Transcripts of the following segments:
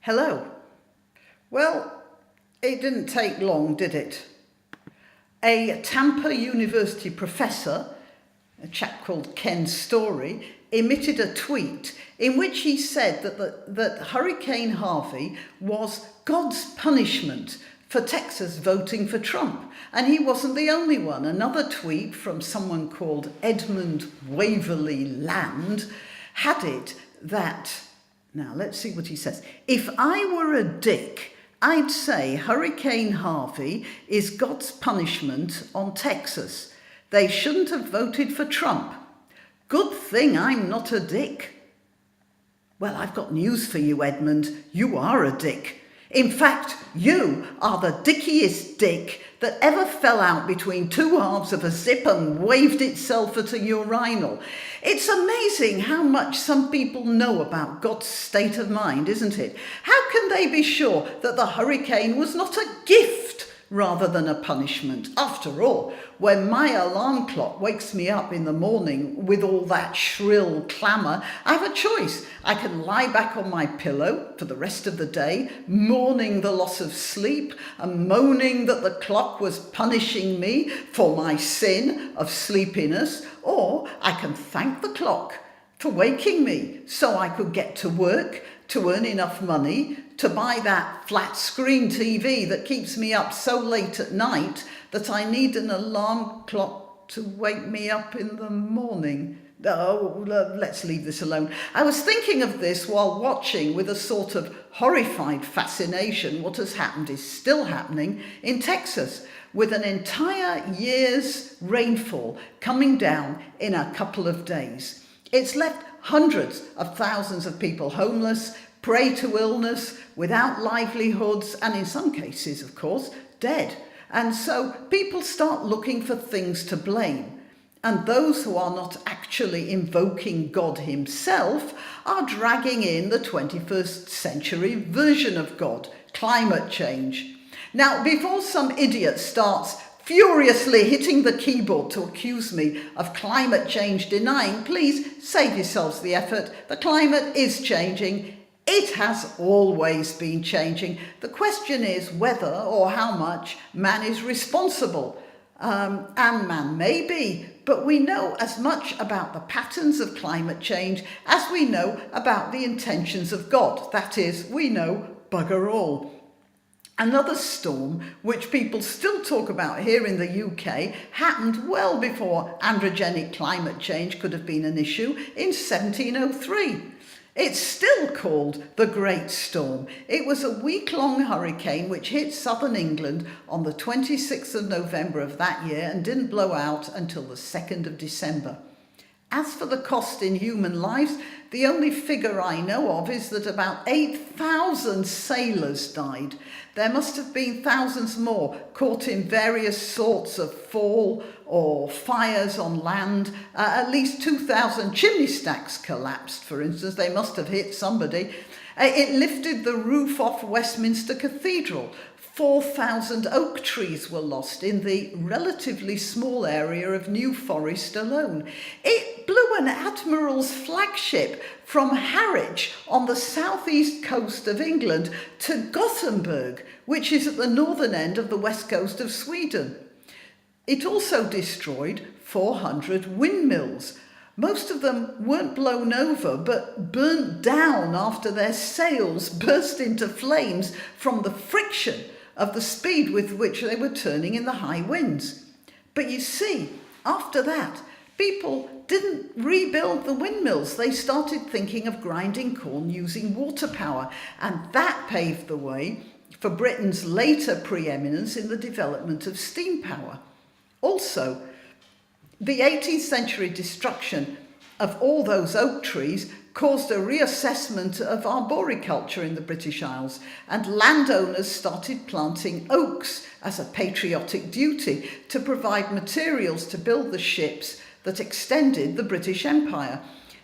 Hello. Well, it didn't take long, did it? A Tampa University professor, a chap called Ken Story, emitted a tweet in which he said that Hurricane Harvey was God's punishment for Texas voting for Trump. And he wasn't the only one. Another tweet from someone called Edmund Waverly Land had it that, now let's see what he says. If I were a dick, I'd say Hurricane Harvey is God's punishment on Texas. They shouldn't have voted for Trump. Good thing I'm not a dick. Well, I've got news for you, Edmund. You are a dick. In fact, you are the dickiest dick that ever fell out between two halves of a zip and waved itself at a urinal. It's amazing how much some people know about God's state of mind, isn't it? How can they be sure that the hurricane was not a gift rather than a punishment? After all, when my alarm clock wakes me up in the morning with all that shrill clamour, I have a choice. I can lie back on my pillow for the rest of the day, mourning the loss of sleep and moaning that the clock was punishing me for my sin of sleepiness, or I can thank the clock for waking me so I could get to work, to earn enough money, to buy that flat screen TV that keeps me up so late at night that I need an alarm clock to wake me up in the morning. Oh, let's leave this alone. I was thinking of this while watching with a sort of horrified fascination what has happened is still happening in Texas, with an entire year's rainfall coming down in a couple of days. It's left hundreds of thousands of people homeless, prey to illness, without livelihoods, and in some cases, of course, dead. And so people start looking for things to blame. And those who are not actually invoking God himself are dragging in the 21st century version of God, climate change. Now, before some idiot starts furiously hitting the keyboard to accuse me of climate change denying, please save yourselves the effort. The climate is changing. It has always been changing. The question is whether or how much man is responsible. And man may be, but we know as much about the patterns of climate change as we know about the intentions of God. That is, we know bugger all. Another storm, which people still talk about here in the UK, happened well before androgenic climate change could have been an issue in 1703. It's still called the Great Storm. It was a week-long hurricane which hit southern England on the 26th of November of that year and didn't blow out until the 2nd of December. As for the cost in human lives, the only figure I know of is that about 8,000 sailors died. There must have been thousands more caught in various sorts of fall or fires on land. At least 2,000 chimney stacks collapsed, for instance. They must have hit somebody. It lifted the roof off Westminster Cathedral. 4,000 oak trees were lost in the relatively small area of New Forest alone. It blew an admiral's flagship from Harwich on the southeast coast of England to Gothenburg, which is at the northern end of the west coast of Sweden. It also destroyed 400 windmills. Most of them weren't blown over, but burnt down after their sails burst into flames from the friction of the speed with which they were turning in the high winds. But you see, after that, people didn't rebuild the windmills. They started thinking of grinding corn using water power, and that paved the way for Britain's later preeminence in the development of steam power. Also, the 18th century destruction of all those oak trees caused a reassessment of arboriculture in the British Isles, and landowners started planting oaks as a patriotic duty to provide materials to build the ships that extended the British Empire.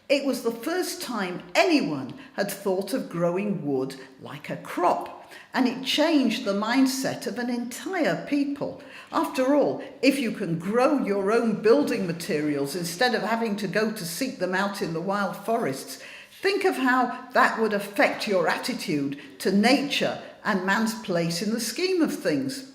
It was the first time anyone had thought of growing wood like a crop, and it changed the mindset of an entire people. After all, if you can grow your own building materials instead of having to go to seek them out in the wild forests, Think of how that would affect your attitude to nature and man's place in the scheme of things.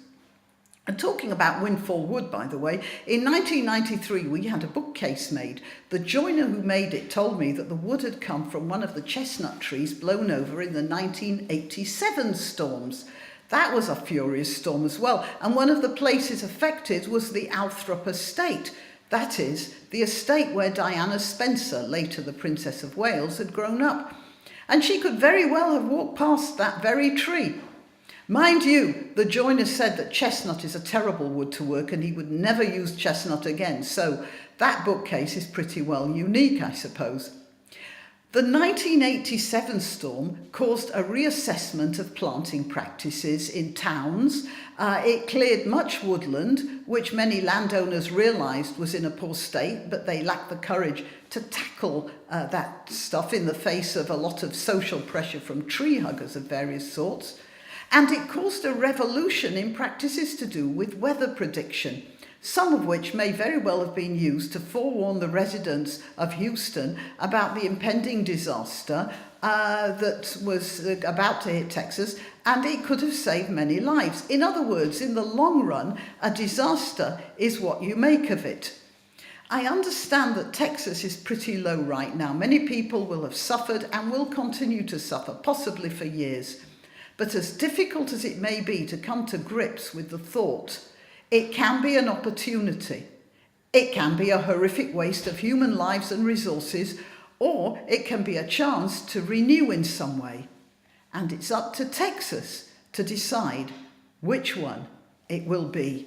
And talking about windfall wood, by the way, in 1993 we had a bookcase made. The joiner who made it told me that the wood had come from one of the chestnut trees blown over in the 1987 storms. That was a furious storm as well, and one of the places affected was the Althorp estate. That is, the estate where Diana Spencer, later the Princess of Wales, had grown up. And she could very well have walked past that very tree. Mind you, the joiner said that chestnut is a terrible wood to work and he would never use chestnut again, so that bookcase is pretty well unique, I suppose. The 1987 storm caused a reassessment of planting practices in towns. It cleared much woodland, which many landowners realised was in a poor state, but they lacked the courage to tackle that stuff in the face of a lot of social pressure from tree huggers of various sorts. And it caused a revolution in practices to do with weather prediction, some of which may very well have been used to forewarn the residents of Houston about the impending disaster that was about to hit Texas, and it could have saved many lives. In other words, in the long run, a disaster is what you make of it. I understand that Texas is pretty low right now. Many people will have suffered and will continue to suffer, possibly for years. But as difficult as it may be to come to grips with the thought, it can be an opportunity. It can be a horrific waste of human lives and resources, or it can be a chance to renew in some way. And it's up to Texas to decide which one it will be.